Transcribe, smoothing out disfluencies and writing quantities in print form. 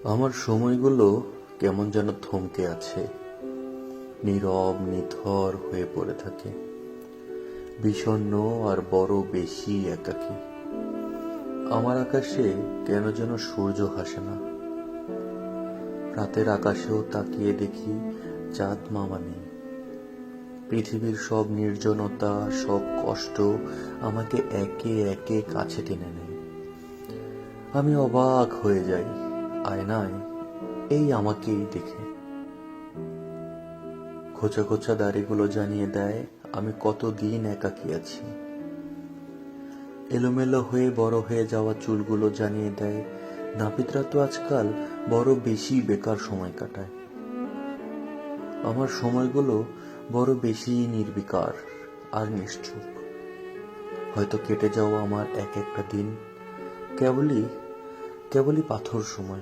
আমার সময়গুলো কেমন যেন থমকে আছে, নীরব নিথর হয়ে পড়ে থাকে, বিষণ্ণ আর বড় বেশি একাকী। আমার আকাশে কেন যেন সূর্য হাসে না। রাতের আকাশেও তাকিয়ে দেখি চাঁদ মামা নেই। পৃথিবীর সব নির্জনতা, সব কষ্ট আমাকে একে একে কাছে টেনে নেয়। আমি অবাক হয়ে যাই, আয়নায় এই আমাকেই দেখে। খোঁচা খোঁচা দাড়িগুলো জানিয়ে দেয় আমি কতদিন একাকী আছি। এলোমেলো হয়ে বড় হয়ে যাওয়া চুলগুলো জানিয়ে দেয় নাপিতরা তো আজকাল বড় বেশি বেকার সময় কাটায়। আমার সময়গুলো বড় বেশি নির্বিকার আর নিশ্চুপ। হয়তো কেটে যাওয়া আমার এক একটা দিন কেবলই কেবলই পাথর সময়।